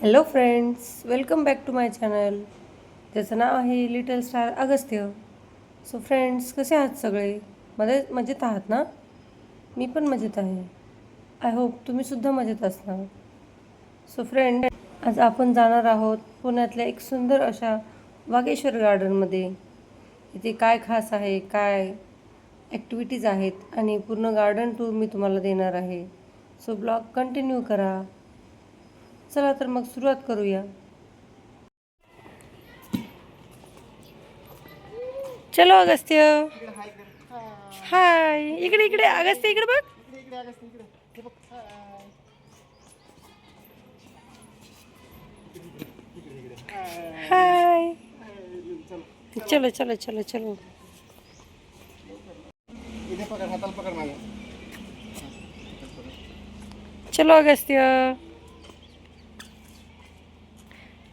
Hello friends, welcome back to my channel, ज्याचं नाव आहे little star Agastya. So friends, कसे आहात सगळे? मजेत आहात ना? मी पण मजेत आहे. आय होप तुम्हीसुद्धा मजेत असणार. सो फ्रेंड, आज आपण जाणार आहोत पुण्यातल्या एक सुंदर अशा वागेश्वर गार्डनमध्ये. इथे काय खास आहे, काय ॲक्टिव्हिटीज आहेत आणि पूर्ण गार्डन टूर मी तुम्हाला देणार आहे. सो ब्लॉग कंटिन्यू करा. चला तर मग सुरुवात करूया. चलो अगस्त्य. हाय, इकडे इकडे अगस्त्य, इकडे बघ. हाय. चलो चलो चलो चलो. चलो अगस्त्य.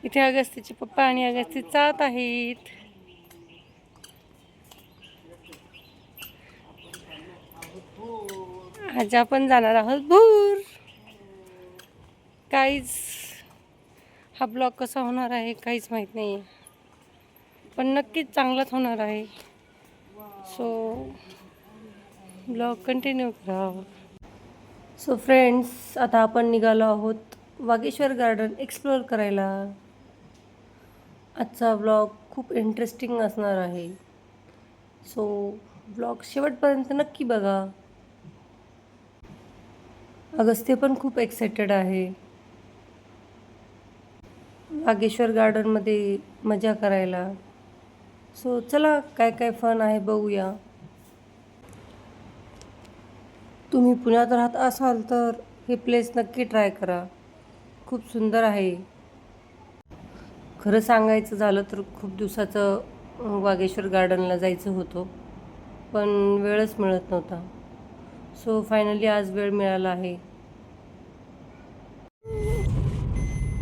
इथे अगस्त्यचे पप्पा आणि अगस्त्य जात आहेत. आज आपण जाणार आहोत भूर. काहीच हा ब्लॉग कसा होणार आहे काहीच माहीत नाही आहे, पण नक्कीच चांगलाच होणार आहे. सो ब्लॉग कंटिन्यू करा. सो फ्रेंड्स, आता आपण निघालो आहोत वागेश्वर गार्डन एक्सप्लोअर करायला. आजचा ब्लॉग खूप इंटरेस्टिंग असणार आहे. सो ब्लॉग शेवटपर्यंत नक्की बघा. अगस्त्य पण खूप एक्सायटेड आहे वागेश्वर गार्डनमध्ये मजा करायला. सो चला, काय काय फन आहे बघूया. तुम्ही पुण्यात राहत असाल तर हे प्लेस नक्की ट्राय करा. खूप सुंदर आहे. खरं सांगायचं झालं तर खूप दिवसाचं वागेश्वर गार्डनला जायचं होतं, पण वेळच मिळत नव्हता. सो फायनली आज वेळ मिळाला आहे.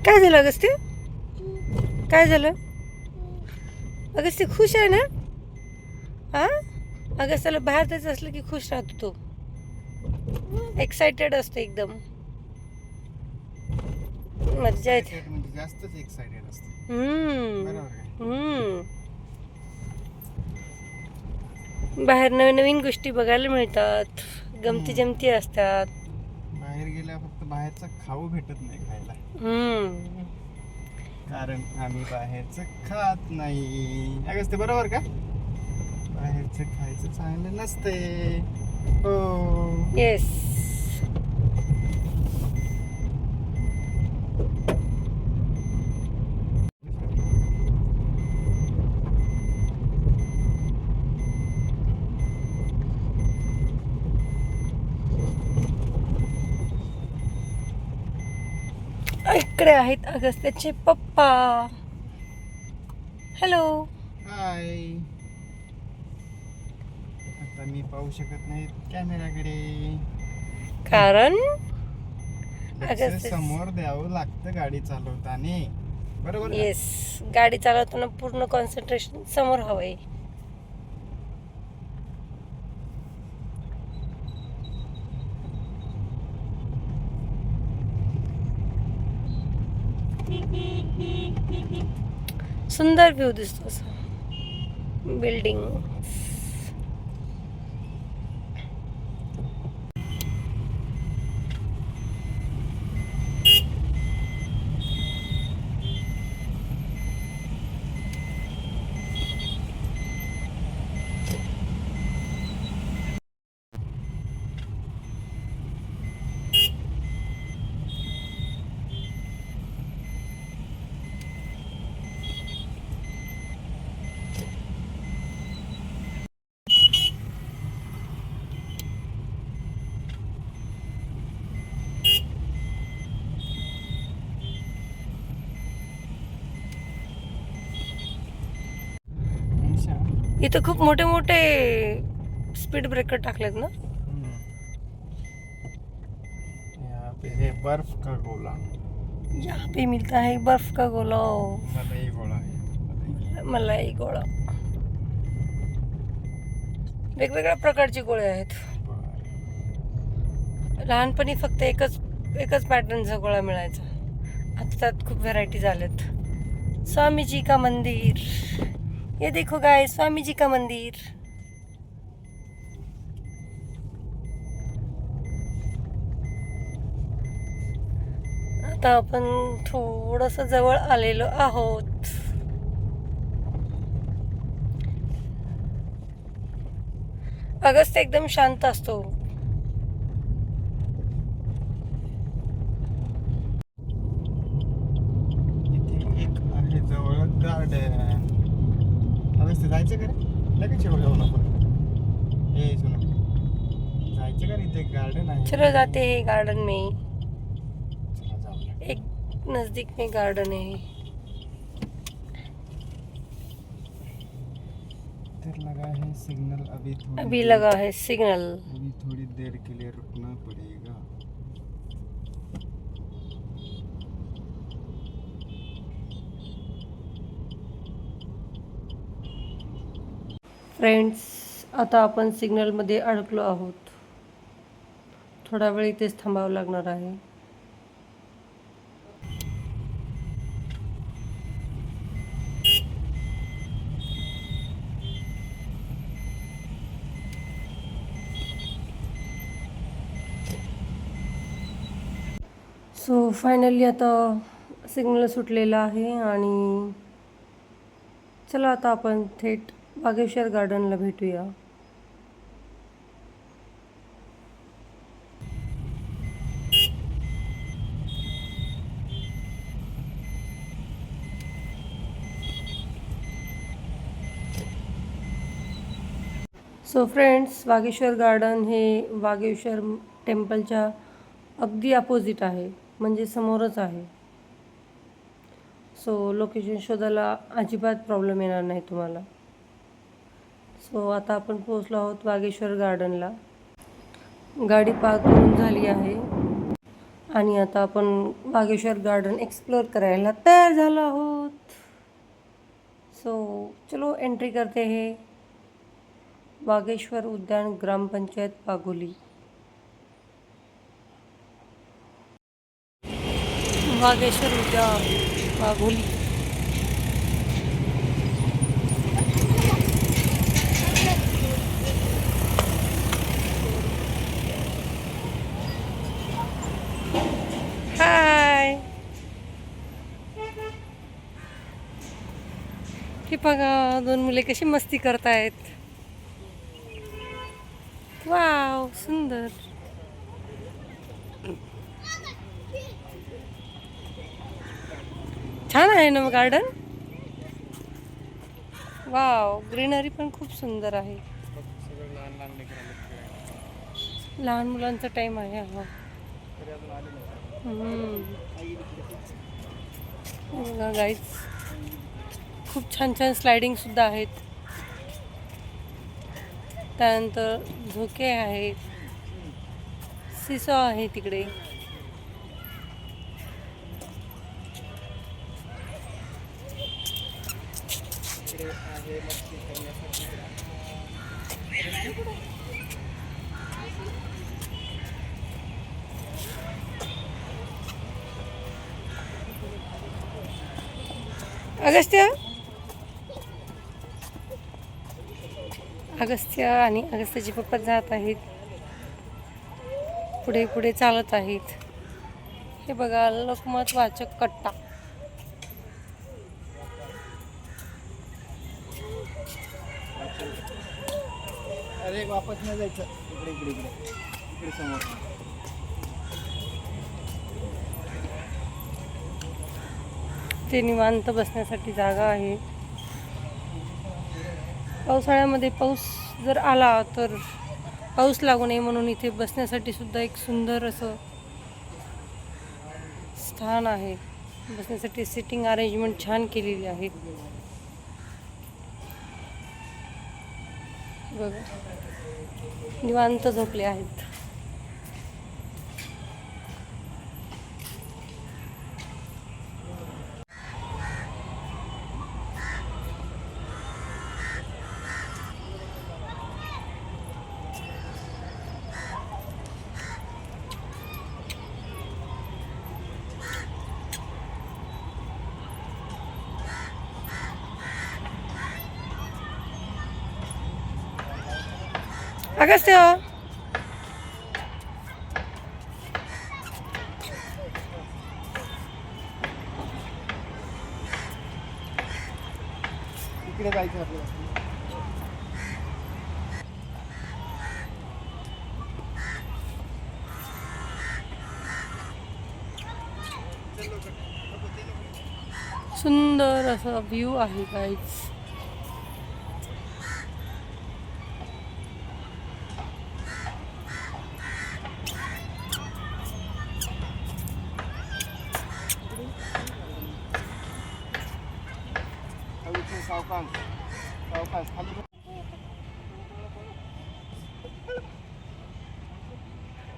काय झालं अगस्त्य? काय झालं? अगस्त्य खुश आहे ना? हा, अगस्त्याला बाहेर जायचं असलं की खुश राहतो तो. एक्सायटेड असतो एकदम. मज्जा येते. जास्तच एक्साइटेड असते. बाहेर नवीन नवीन गोष्टी बघायला मिळतात, गमती जमती असतात. बाहेर गेल्या फक्त बाहेरचं खाऊ भेटत नाही खायला, कारण आम्ही बाहेरचं खात नाही. अगस्त्य बरोबर का? बाहेरचं खायचं चांगलं नसते. हो, येस. इकडे आहेत अगस्त्याचे पप्पा. हॅलो. हाय. आता मी पाहू शकत नाही कॅमेराकडे, कारण लक्ष समोर द्यावं लागतं गाडी चालवताना. बरोबर का? येस, गाडी चालवताना पूर्ण कॉन्सन्ट्रेशन समोर हवंय. सुंदर व्ह्यू दिसतो असं बिल्डिंग. इथं खूप मोठे मोठे स्पीड ब्रेकर टाकलेत ना. यहाँ पे है बर्फ का गोला. यहाँ पे मिलता है बर्फ का गोला. मलाई गोळा आहे. मलाई गोळा. वेगवेगळ्या प्रकारचे गोळे आहेत. लहानपणी फक्त एकच पॅटर्नचा गोळा मिळायचा. आता त्यात खूप व्हरायटी झाल्यात. स्वामीजी का मंदिर, ये देखो गाइस, स्वामीजी का मंदिर. आता आपण थोडस जवळ आलेलो आहोत. ऑगस्ट एकदम शांत असतो. इथे एक आहे जवळ गार्डन. अवस्था जायचं का रे? लगेच जाऊ आपण. हे सुनो, जायचं का रे? इथे गार्डन आहे. चलो जाते हैं गार्डन में. चला जाऊया. एक नजदीक में गार्डन है. इधर लगा है सिग्नल. अभी लगा है सिग्नल. अभी थोड़ी देर के लिए रुकना पड़ेगा. फ्रेंड्स, आता आपण सिग्नलमध्ये अडकलो आहोत. थोडा वेळ इथेच थांबावं लागणार आहे. सो फायनली आता सिग्नल सुटलेला आहे आणि चला आता आपण थेट वागेश्वर गार्डनला भेटूया. सो फ्रेंड्स, वागेश्वर गार्डन हे वागेश्वर टेम्पलच्या अगदी अपोजिट आहे, म्हणजे समोरच आहे. सो लोकेशन शोधायला अजिबात प्रॉब्लेम येणार नाही तुम्हाला. सो आता आपण पोहोचलो आहोत वागेश्वर गार्डनला. गाडी पार्क करून झाली आहे आणि आता आपण वागेश्वर गार्डन एक्सप्लोर करायला तयार झालो आहोत. सो चलो एंट्री करते हैं. वागेश्वर उद्यान, ग्रामपंचायत वाघोली. वागेश्वर उद्यान वाघोली. हाय, हे बघा दोन मुले कशी मस्ती करतायत. वाव, सुंदर. छान आहे ना गार्डन. वाव, ग्रीनरी पण खूप सुंदर आहे. सगळं लहान लहान लेकरांना खेळायला. लहान मुलांचा टाइम आहे हा. तरी अजून आले नाही. बघा गाईज, खूप छान छान स्लायडिंग सुद्धा आहेत. त्यानंतर झोके आहेत, सिसॉ आहे तिकडे. इकडे आहे मस्ती करण्यासाठी. अगस्त्य आणि अगस्त्याचे पप्पा जात आहेत, पुढे पुढे चालत आहेत. हे बघा, लोकमत वाचक कट्टा. अरे वापस नाही जायचं. इकडे इकडे इकडे इकडे समोर. ते निवांत बसण्यासाठी जागा आहे. पावसाळ्यामध्ये पाऊस जर आला तर पाऊस लागू नये म्हणून इथे बसण्यासाठी सुद्धा एक सुंदर असं स्थान आहे. बसण्यासाठी सिटिंग अरेंजमेंट छान केलेली आहे. बघा, निवांत झोपले आहेत. अगस्त्य इकडे जायचं आपल्याला. सुंदर असा व्ह्यू आहे गाईज. सावकाश सावकाश खाली.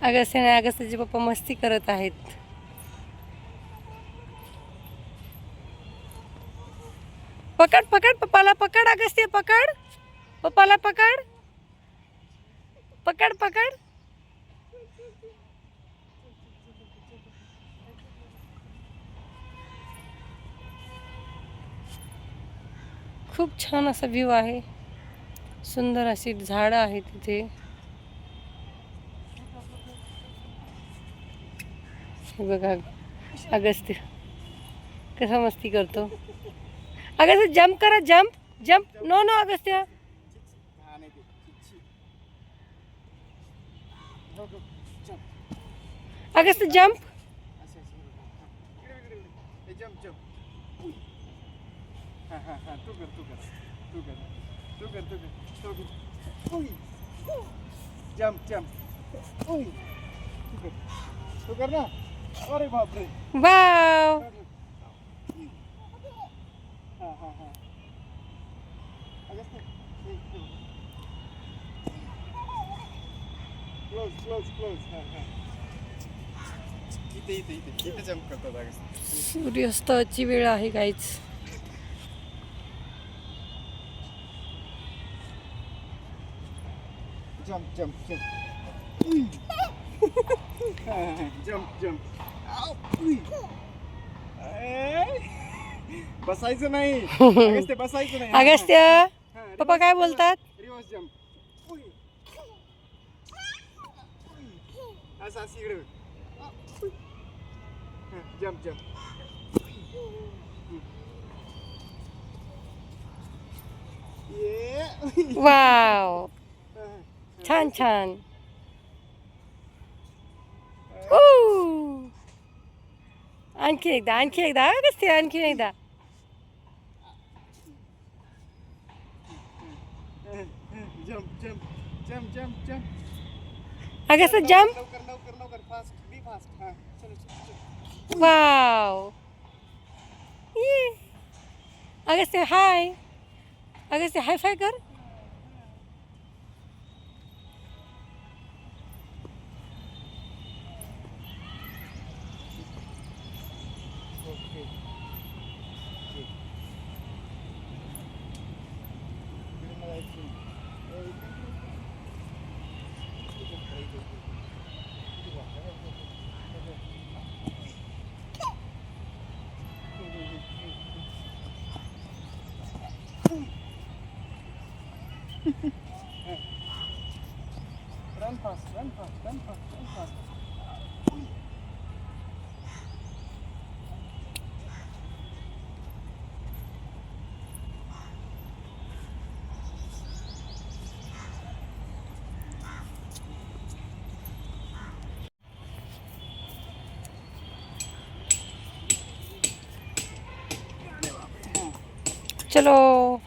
अगस्त्य आणि अगस्त्याचे पप्पा मस्ती करत आहेत. पकड पकड पप्पाला पकड. अगस्त्य पकड. पप्पाला पकड. पकड पकड. खूप छान असा व्ह्यू आहे. सुंदर अशी झाडं आहेत तिथे. हे बघा अगस्त्य कसा मस्ती करतो. अगस्त्य जंप करा. Jump jump. No no Agastya. Agastya jump. Jump jump. हा हा हा. तू कर तू कर तू कर तू कर तू कर तू कर. Jump jump. तू कर ना. अरे बापरे. वाव. हा हा हा. Close close close. हा हा. इथे इथे इथे इथे जंप करतात अगस्त्य. सूर्यास्ताची वेळ आहे गाईच. Jump jump jump. Jump jump. बसायचं नाही अगस्त्य, बसायचं नाही. अगस्त्य पप्पा काय बोलतात. Reverse jump. असं असं इकडे जंप जंप. वाव छान छान. आणखी एकदा आणखी एकदा अगस्त्य आणखी एकदा. Jump jump jump jump jump. Agastya jump. लवकर लवकर लवकर. फास्ट बी फास्ट. हा चलो चलो. वाव. ये. अगस्त्य हाय. अगस्त्य हाय फाय कर. Okay. Run fast, run fast, run fast, run fast. चलो.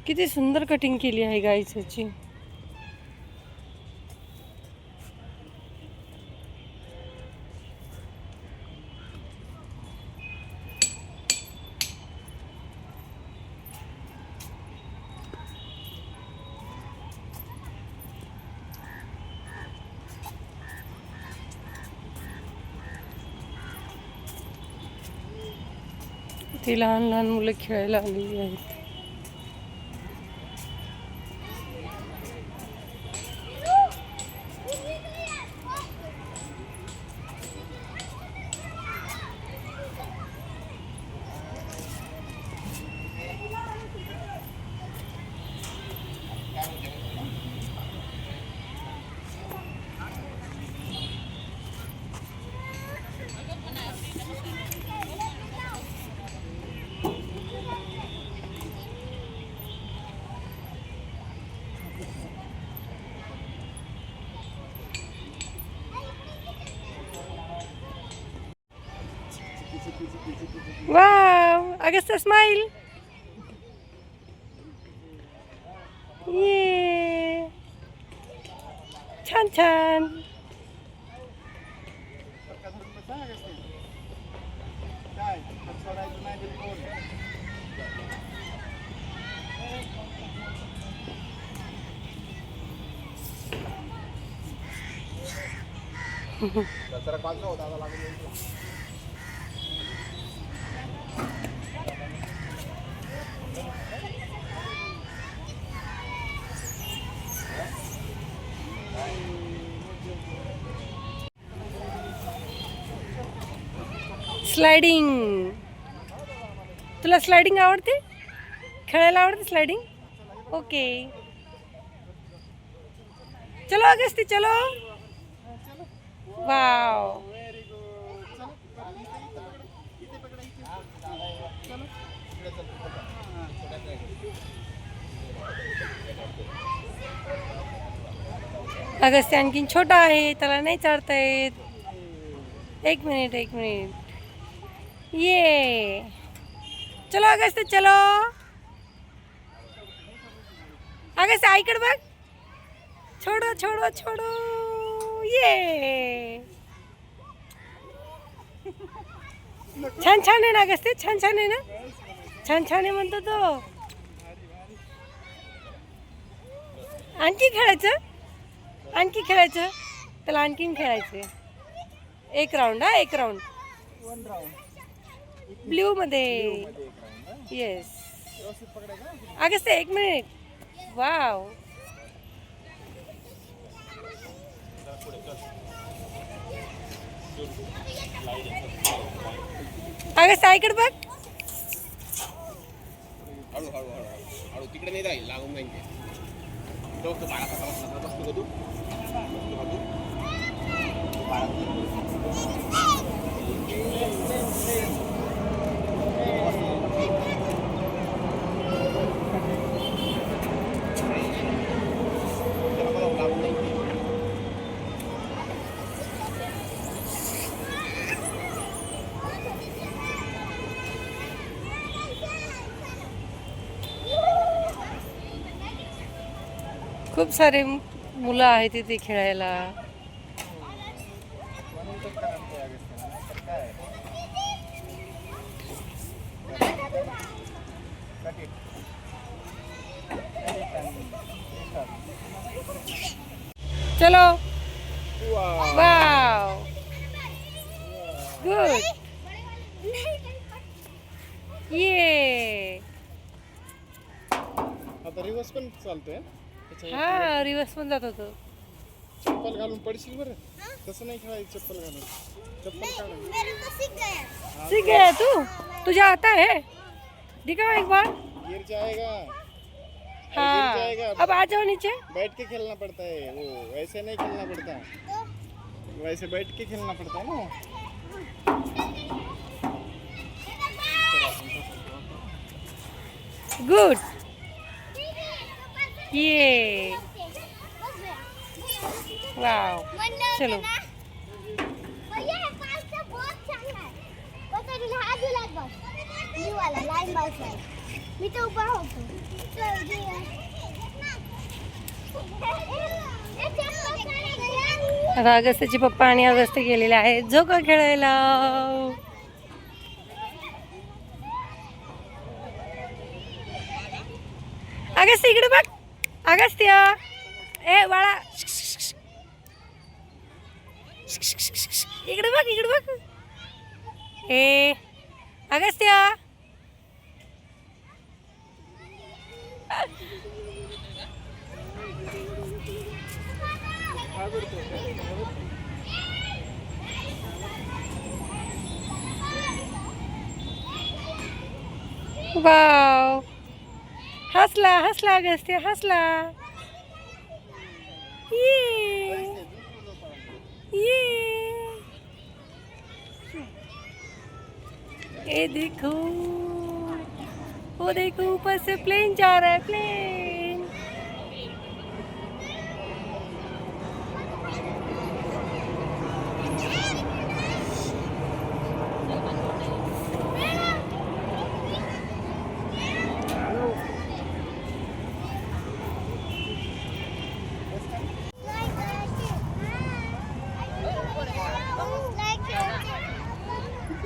किती सुंदर कटिंग केली आहे गाईची. ती लहान लहान मुलं खेळायला आलेली आहेत. Wow Agastya smile. ये छान छान. काय सोडायचं नाही बिलकुल. जरा पाच होता आता लागून. स्लायडिंग. तुला स्लायडिंग आवडते? खेळायला आवडते स्लायडिंग? ओके चलो अगस्ती चलो. Wow very good. इथे पकडा इथे. चलो इकडे चल. अगस्त्य आणखीन छोटा आहे, त्याला नाही चढता येत. एक मिनिट एक मिनिट. ये चलो अगस्त्य चलो. अगस्त्य आईकडे बघ. छोडो छोडो छोडो. ये छान छान आहे ना अगस्त्य, छान छान आहे ना, छान छान आहे म्हणतो तो. आणखी खेळायचं, आणखी खेळायचं, त्याला आणखीन खेळायचं. एक राऊंड. हा एक राऊंड वन राऊंड ब्ल्यू मध्ये. मध्ये एक राऊंड. येस व्यवस्थित पकडायचं. अगस्त्य एक मिनिट. वाव अगस्त्य आईकडे बघ. हळू हळू हळू हळू तिकडे नाही जाईल, लागून जाईल ते. तो तो बाळा कसा बसला बसतो का तू? बसतो का तू? तो बाळा त्याला मला लागून जाईल ते. खूप सारे मुलं आहेत तिथे खेळायला. म्हणून तर करमतंय अगस्त्याला. नाहीतर काय. Cut it. चलो. Wow. Wow good. ये आता रिवर्स पण चालतोय. हा रिवर्स पण जात होतो. चप्पल घालून पडशील बरं. तसं नाही खेळायचं. चप्पल घालून. चप्पल काढून. सीख गया तू? तुझे आता है? दिखाओ एक बार. गिर जाएगा. हाँ गिर जाएगा. अब आ जाओ नीचे. बैठ के खेलना पड़ता है. वो वैसे नहीं खेलना पड़ता. वैसे बैठ के खेलना पड़ता है ना. गुड. ये वाव चलो. मी तर उभा होतो. आता अगस्त्याचे पप्पा आणि अगस्त्य गेलेले आहेत झोका खेळायला. अगस्त्य इकडे बघ. अगस्त्य ए बाळा इकडे बघ, इकडे बघ. ए अगस्त्य वाव. हसला हसला अगस्त्य हसला. ये देखो, वो देखो ऊपर से प्लेन जा रहा है. प्लेन ए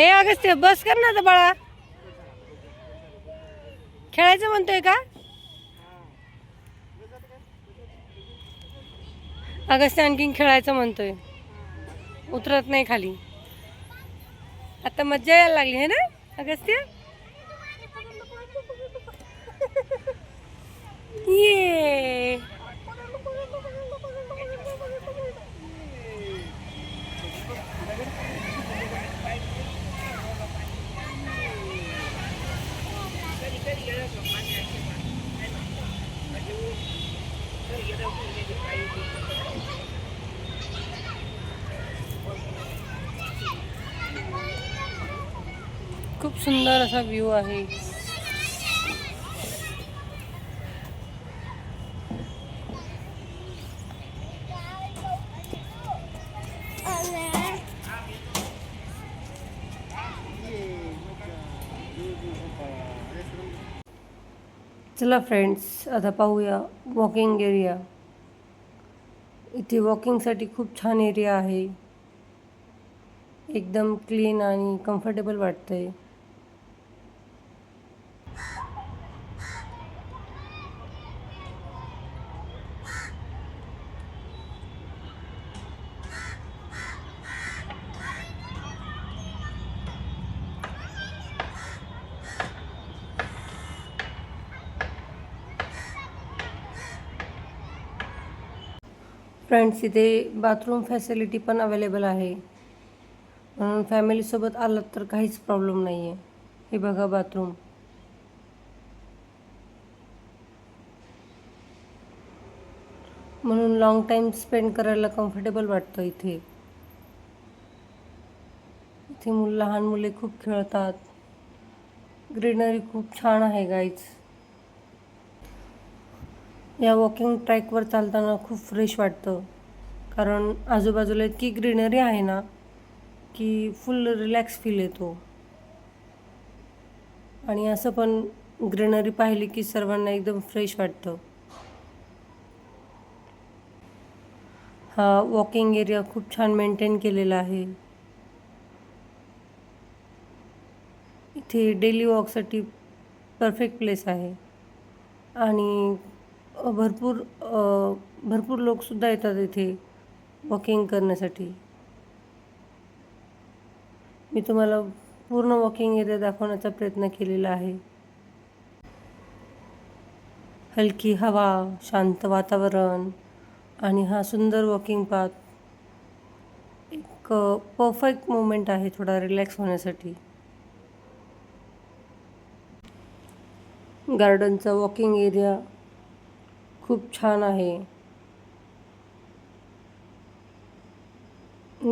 अगस्त्य बस कर ना आता बाळा. खेळायचं म्हणतोय का? अगस्त्य आणखीन खेळायचं म्हणतोय, उतरत नाही खाली. आता मज्जा यायला लागली आहे ना अगस्त्य? ये खूप सुंदर असा व्ह्यू आहे. चला फ्रेंड्स, आता पाहूया वॉकिंग एरिया. इथे वॉकिंगसाठी खूप छान एरिया आहे. एकदम क्लीन आणि कम्फर्टेबल वाटतंय. फ्रेंड्स, इथे बाथरूम फॅसिलिटी पण अवेलेबल आहे, म्हणून फॅमिलीसोबत आलात तर काहीच प्रॉब्लेम नाही आहे. हे बघा बाथरूम. म्हणून लॉंग टाईम स्पेंड करायला कम्फर्टेबल वाटतं इथे. इथे लहान मुले खूप खेळतात. ग्रीनरी खूप छान आहे गाईज. या वॉकिंग ट्रॅकवर चालताना खूप फ्रेश वाटतं, कारण आजूबाजूला इतकी ग्रीनरी आहे ना की फुल रिलॅक्स फील येतो. आणि असं पण ग्रीनरी पाहिली की सर्वांना एकदम फ्रेश वाटतं. हा वॉकिंग एरिया खूप छान मेंटेन केलेला आहे. इथे डेली वॉकसाठी परफेक्ट प्लेस आहे. आणि भरपूर लोकसुद्धा येतात इथे वॉकिंग करण्यासाठी. मी तुम्हाला पूर्ण वॉकिंग एरिया दाखवण्याचा प्रयत्न केलेला आहे. हलकी हवा, शांत वातावरण आणि हा सुंदर वॉकिंग पाथ एक परफेक्ट मोमेंट आहे थोडा रिलॅक्स होण्यासाठी. गार्डनचा वॉकिंग एरिया खूप छान आहे.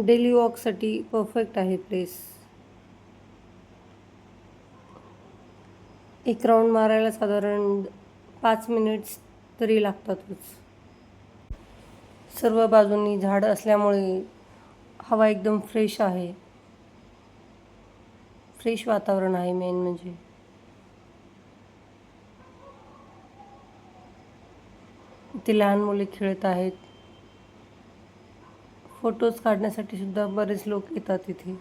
डेली वॉकसाठी परफेक्ट आहे प्लेस. एक राऊंड मारायला साधारण 5 मिनिट्स तरी लागतातच. सर्व बाजूंनी झाडं असल्यामुळे हवा एकदम फ्रेश आहे. फ्रेश वातावरण आहे मेन म्हणजे. इथे लहान मुले खेळत आहेत. फोटोज काढण्यासाठी सुद्धा बरेच लोक येतात इथे.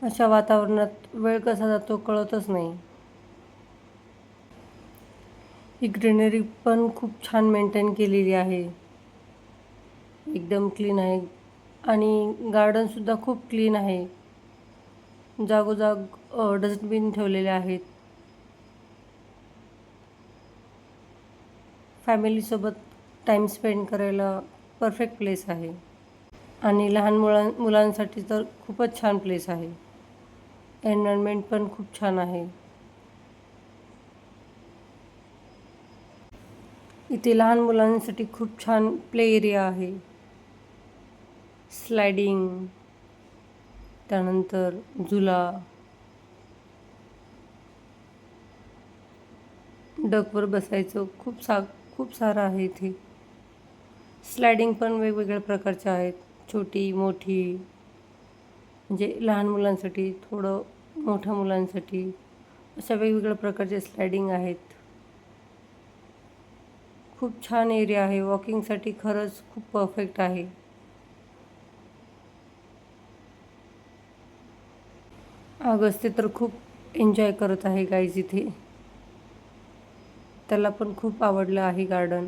अशा वातावरणात वेळ कसा जातो कळतच नाही. ही ग्रीनरी पण खूप छान मेंटेन केलेली आहे. एकदम क्लीन आहे. आणि गार्डनसुद्धा खूप क्लीन आहे. जागोजाग डस्टबिन ठेवलेले आहेत. फॅमिलीसोबत टाईम स्पेंड करायला परफेक्ट प्लेस आहे. आणि लहान मुलांसाठी तर खूपच छान प्लेस आहे. एन्व्हायरमेंट पण खूप छान आहे. इथे लहान मुलांसाठी खूप छान प्ले एरिया आहे. स्लायडिंग, त्यानंतर झुला, डकवर बसायचं खूप सारं आहे इथे. स्लायडिंग पण वेगवेगळ्या प्रकारचे आहेत, छोटी मोठी, म्हणजे लहान मुलांसाठी, थोडं मोठ्या मुलांसाठी, अशा वेगवेगळ्या प्रकारचे स्लायडिंग आहेत. खूप छान एरिया आहे, वॉकिंगसाठी खरंच खूप परफेक्ट आहे. अगस्त्य तर खूप एन्जॉय करत आहे गाईज इथे. त्याला पण खूप आवडलं आहे गार्डन.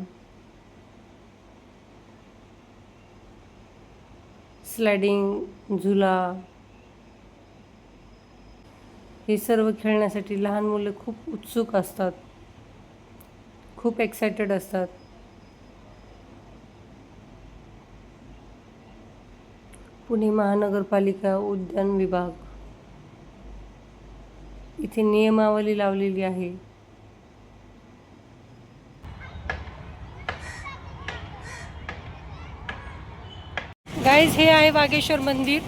स्लायडिंग, झुला, हे सर्व खेळण्यासाठी लहान मुले खूप उत्सुक असतात, खूप एक्सायटेड असतात. पुणे महानगरपालिका उद्यान विभाग इथे नियमावली लावलेली आहे. गाईज, हे आहे वागेश्वर मंदिर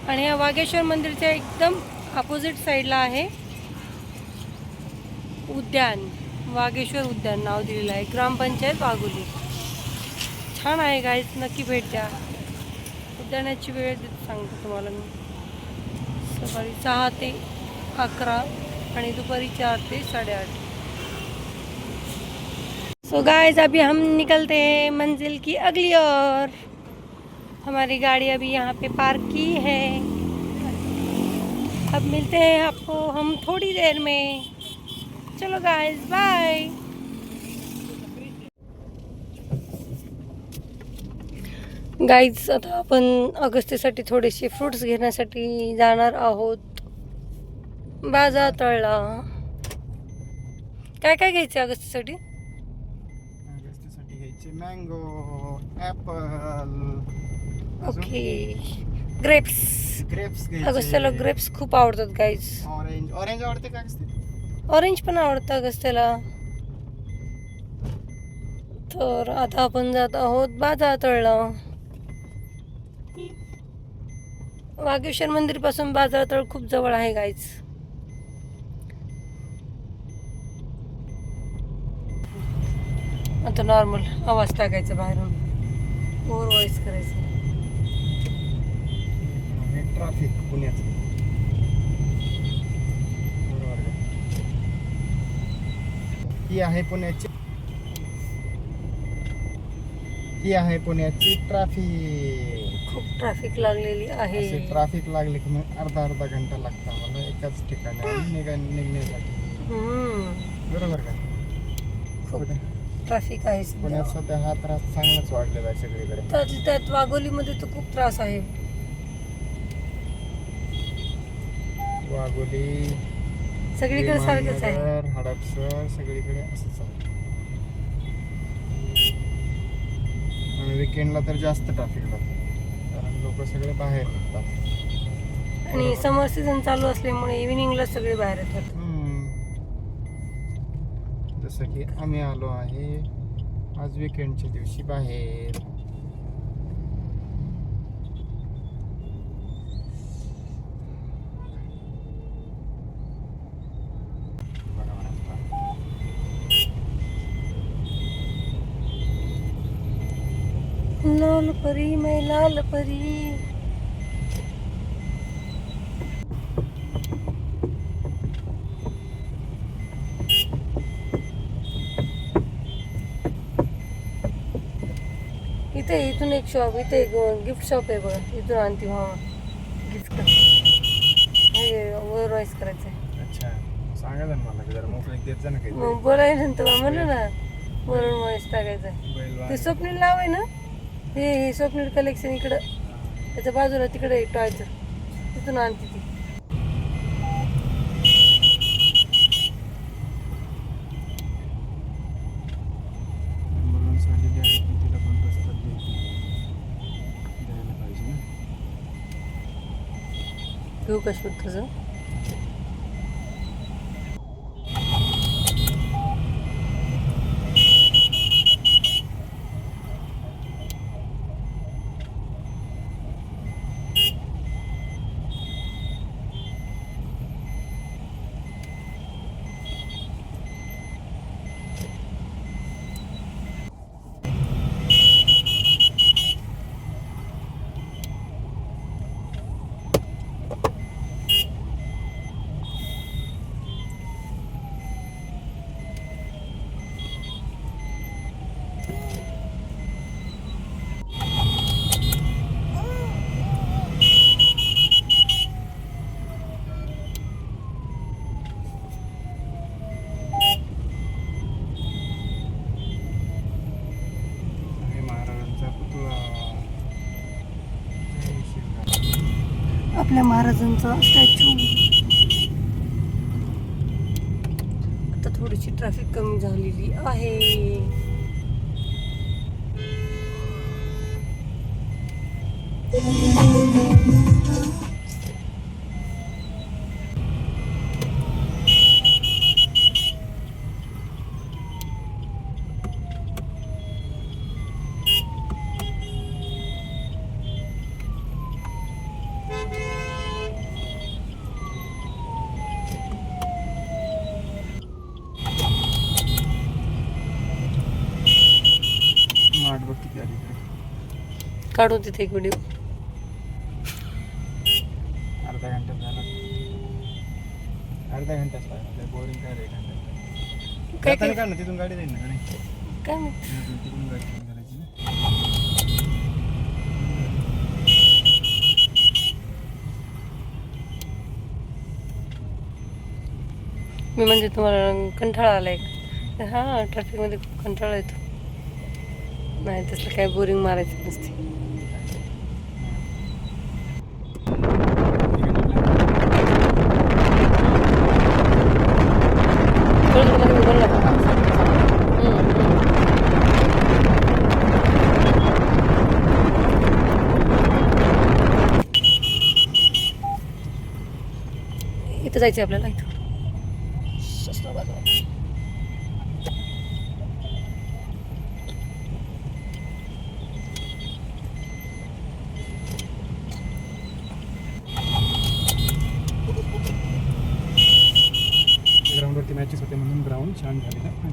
आणि या वागेश्वर मंदिरच्या एकदम अपोजिट साईडला आहे उद्यान. वागेश्वर उद्यान नाव दिलेलं आहे, ग्रामपंचायत वाघोली. छान आहे गाईज, नक्की भेट द्या. उद्यानाची वेळ सांगतो तुम्हाला मी. सकाळी 6 ते 11 आणि दुपारी 4 ते 8:30. सो गाइस, अभी हम निकलते हैं मंजिल की अगली ओर. हमारी गाड़ी अभी यहाँ पे पार्क की है. अब मिलते हैं आपको हम थोड़ी देर में. चलो गाइस, बाय. गाइस, आता आपण अगस्त्यसाठी थोडेसे फ्रूट्स घेण्यासाठी जाणार आहोत बाजार तळला. काय काय घ्यायचे अगस्त्यसाठी? घ्यायचे मँगो, ॲपल, ओके, ग्रेप्स. अगस्त्याला ग्रेप्स खूप आवडतात गाईज. ऑरेंज आवडते का? ऑरेंज पण आवडतं अगस्त्याला. तर आता आपण जात आहोत बाजार तळला. वागेश्वर मंदिर पासून बाजार तळ खूप जवळ आहे गाईज. आता नॉर्मल आवाज टाकायचा बाहेरून, ओव्हर व्हॉइस करायचं. ट्रॅफिक पुण्यात. ही आहे पुण्याची ट्रॅफिक. खूप ट्रॅफिक लागलेली आहे. ट्रॅफिक लागले की मग अर्धा घंटा लागतो आम्हाला एकाच ठिकाणी निघण्यासाठी. बरोबर का? खूप ट्रॅफिक आहे पुण्यात सध्या हा त्रास चांगलाच वाढलेला आहे सगळीकडे. त्यात वाघोलीमध्ये तर खूप त्रास आहे. वाघोली सगळीकडे सारखंच आहे. हडपसर सगळीकडे असंच आहे. आणि विकेंडला तर जास्त ट्रॅफिक लागतं, कारण लोक सगळे बाहेर निघतात. आणि समर सीझन चालू असल्यामुळे इव्हिनिंगला सगळे बाहेर येतात. जसं की आम्ही आलो आहे आज विकेंडच्या दिवशी बाहेर. लाल परी, मैं लाल परी. इथून एक शॉप, इथे एक गिफ्ट शॉप आहे बघा. इथून आणते मामा गिफ्ट. हे ओव्हर व्हॉइस करायचं आहे. अच्छा, सांगा ना मला जरा मोकळीक देत जा ना काही. मग बोलायनंतर म्हणलं ना ओव्हर व्हॉइस टाकायचं आहे. ते स्वप्नील नाव आहे ना, हे स्वप्नील कलेक्शन इकडं त्याच्या बाजूला तिकडे टॉयचं, तिथून आणते ती. घेऊ का शूट तुझं? आपल्या महाराजांचा स्टॅच्यू. आता थोडीशी ट्रॅफिक कमी झालेली आहे. वाट बघ किती आली इकडे. काढू तिथे एक व्हिडिओ. अर्धा घंटा झाला. अर्धा घंटाच लागला. बोरिंग काय रे घंटा. काय जाताना काय काढ ना तिथून गाडी जाईल ना गाडी. काय माहित. तिथून गाडी करायची ना. मी म्हणजे तुम्हाला कंटाळा आलाय का? हा, ट्रॅफिकमध्ये खूप कंटाळा येतो. नाही तसलं काय बोरिंग मारायचं नसते. इथं जायचं आपल्याला. इथं ग्राउंडवरती मॅचेस होते म्हणून ग्राउंड छान झालेलं आहे.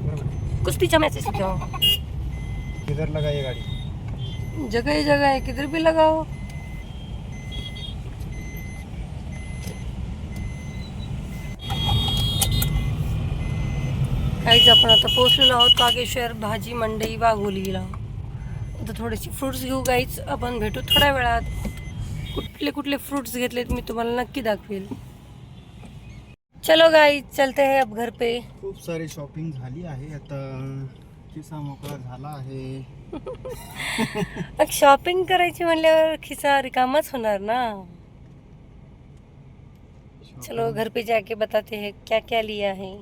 बरोबर. कुस्तीच्या मॅचेस होत्या. किधर लगाई गाडी. जगह ही जगह है, किधर भी लगाओ. काहीच आपण आता पोहोचलेलो आहोत कागेश्वर भाजी मंडई वाघोलीला. आता थोडेसे फ्रुट्स घेऊ गाईच. आपण भेटू थोड्या वेळात. कुठले कुठले फ्रुट्स घेतलेत मी तुम्हाला नक्की दाखवेल. चलो गाईज चलते हैं अब घर पे. खूप सारी शॉपिंग झाली आहे. आता खिसा मोकळा झाला आहे. शॉपिंग करायची म्हणल्यावर खिसा रिकामाच होणार ना. चलो घर पे जाके बताते हैं क्या क्या लिया है.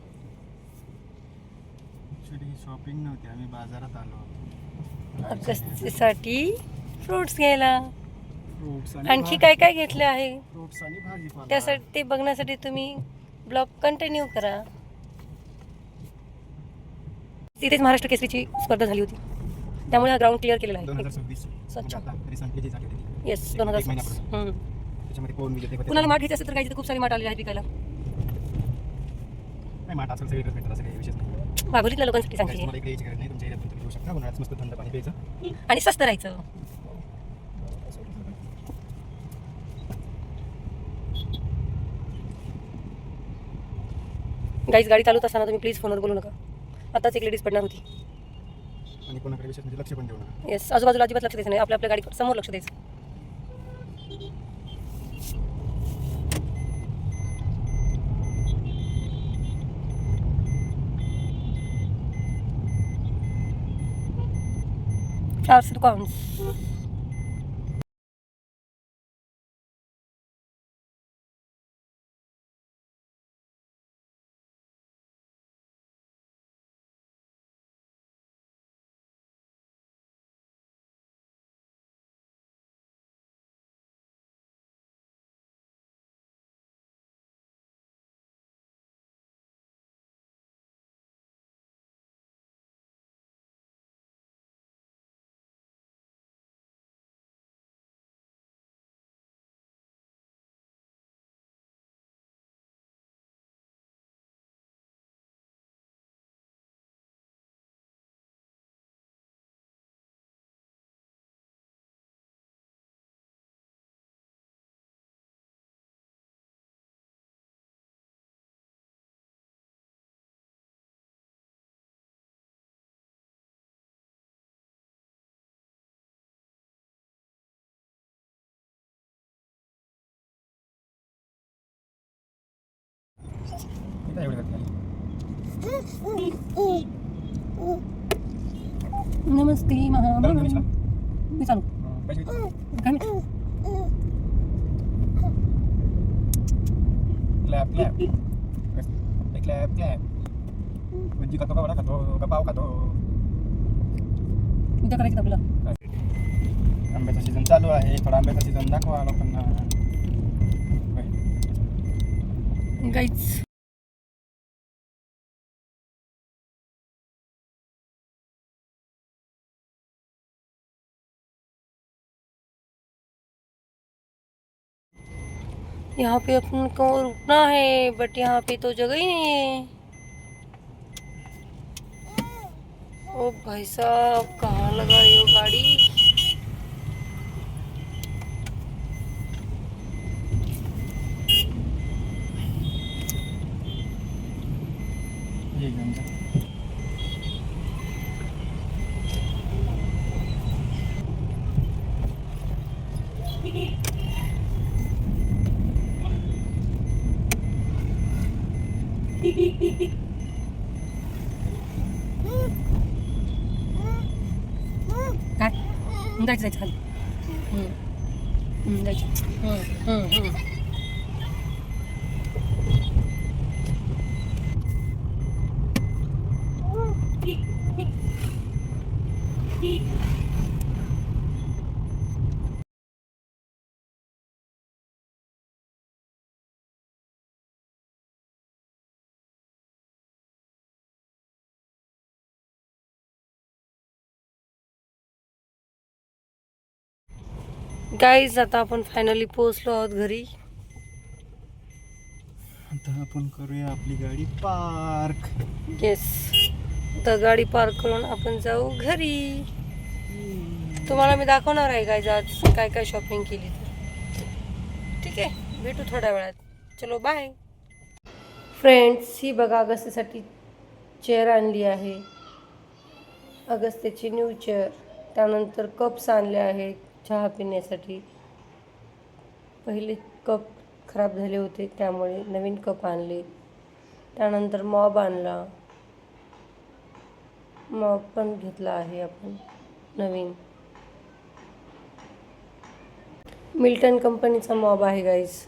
ॲक्च्युली शॉपिंग नव्हती, आम्ही बाजारात आलो होतो. अगस्तीसाठी फ्रुट्स घ्यायला. फ्रुट्स आणखी काय काय घेतले आहे फ्रुट्स आणि भाजीपाला. त्यासाठी ते बघण्यासाठी तुम्ही ब्लॉग कंटिन्यू करा. तिथेच महाराष्ट्र केसरीची स्पर्धा झाली होती, त्यामुळे हा ग्राउंड क्लिअर केलेला आहे. 2026 अच्छा. रिसेंटली जी झाली होती. येस, एक 2026. महिन्यापूर्वी. त्याच्यामध्ये कोण विजेते होते? कुणाला माठ घ्यायचं असेल तर काही तिथे खूप सारे माठ आलेले आहेत विकायला. नाही, माठ असेल सगळीकडे भेटतात, असं काही विशेष नाही. वाघोलीतल्या लोकांसाठी सांगते तुम्हाला इकडे यायची गरज नाही. तुमच्या एरियात तुम्ही घेऊ शकता. उन्हाळ्यात मस्त थंड पाणी प्यायचं आणि स्वस्त राहायचं. गाईज गाडी चालवत असताना तुम्ही प्लीज फोनवर बोलू नका. आताच एक लेडीज पडणार होती. आणि कोणाकडे विशेष म्हणजे लक्ष पण देऊ नका. येस, आजूबाजूला अजिबात लक्ष द्यायचं नाही. आपल्या गाडी समोर लक्ष द्यायचं. फ्लावर्स दुकान्स. इथं एवढी गर्दी आहे. नमस्ते गरम महामंडळ. गणेशला? मी चालू पैसे किती? काय माहिती? क्लॅप क्लॅप क्लॅप क्लॅप भजी खातो का वडा खातो का पाव खातो. उद्या करायचं आपल्याला. आंब्याचा सीझन चालू आहे. थोडा आंब्याचा सीझन दाखवा लोकांना. गाईच यहाँ पे अपन को रुकना है बट यहाँ पे तो जगह ही नहीं है. ओ भाई साहब कहाँ लगा ये गाड़ी. ये घेऊन जा. काय जायचं जायचं खाली. जायचं. गाईज आता आपण फायनली पोहोचलो आहोत घरी. आता आपण करूया आपली गाडी पार्क. येस तर गाडी पार्क करून आपण जाऊ घरी. तुम्हाला मी दाखवणार आहे गाईज आज काय काय शॉपिंग केली तर. ठीक आहे भेटू थोड्या वेळात. चलो बाय. फ्रेंड्स ही बघा अगस्त्यासाठी चेअर आणली आहे. अगस्त्याची न्यू चेअर. त्यानंतर कप्स आणले आहेत चहा पिण्यासाठी. पहिले कप खराब झाले होते त्यामुळे नवीन कप आणले. त्यानंतर मॉब आणला. मॉब पण घेतला आहे आपण नवीन. मिल्टन कंपनीचा मॉब आहे गाईज.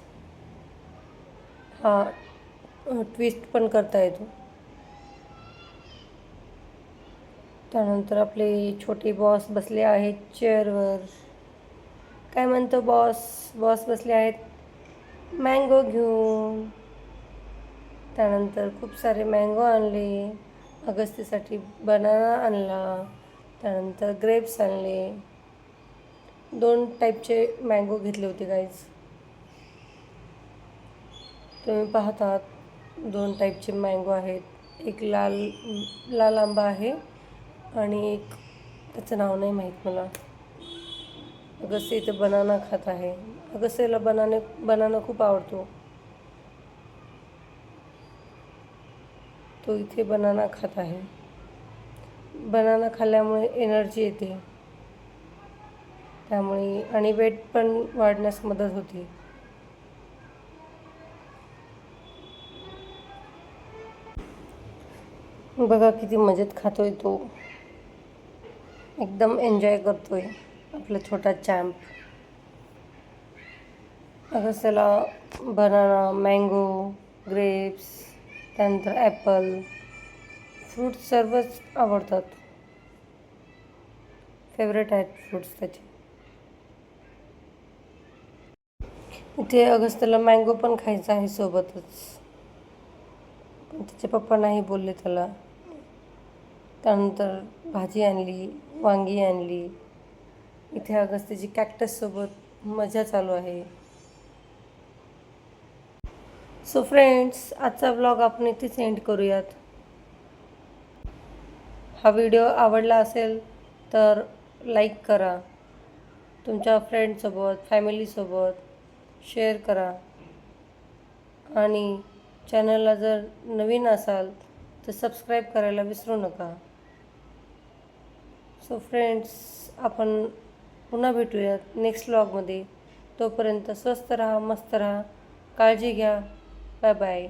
हा ट्विस्ट पण करता येतो. त्यानंतर आपले छोटे बॉस बसले आहेत चेअरवर. काय म्हणतो बॉस. बॉस बसले आहेत मँगो घेऊन. त्यानंतर खूप सारे मँगो आणले. अगस्तीसाठी बनाना आणला. त्यानंतर ग्रेप्स आणले. 2 टाईपचे मँगो घेतले होते गाईज. तुम्ही पाहतात 2 टाईपचे मँगो आहेत. एक लाल आंबा आहे आणि एक त्याचं नाव नाही माहीत मला. अगस्त्य इथे बनाना खात आहे. अगस्त्यला बनाना खूप आवडतो. तो इथे बनाना खात आहे. बनाना खाल्ल्यामुळे एनर्जी येते त्यामुळे आणि वेट पण वाढण्यास मदत होते. बघा किती मजेत खातोय तो. एकदम एन्जॉय करतोय आपला छोटा चॅम्प. अगस्त्याला बनाना, मँगो, ग्रेप्स, त्यानंतर ॲपल, फ्रूट्स सर्वच आवडतात. फेवरेट आहेत फ्रूट्स त्याचे. इथे अगस्त्याला मँगो पण खायचा आहे सोबतच. पण त्याचे पप्पा नाही बोलले त्याला. त्यानंतर भाजी आणली, वांगी आणली. इथे अगस्त्याची कॅक्टससोबत मजा चालू आहे. सो फ्रेंड्स आजचा व्लॉग आपण इथेच एंड करूयात. हा व्हिडिओ आवडला असेल तर लाईक करा. तुमच्या फ्रेंडसोबत फॅमिलीसोबत शेअर करा. आणि चॅनलला जर नवीन असाल तर सबस्क्राईब करायला विसरू नका. सो फ्रेंड्स आपण पुन्हा भेटूयात नेक्स्ट व्लॉगमध्ये. तोपर्यंत स्वस्त राहा, मस्त राहा, काळजी घ्या. Bye bye.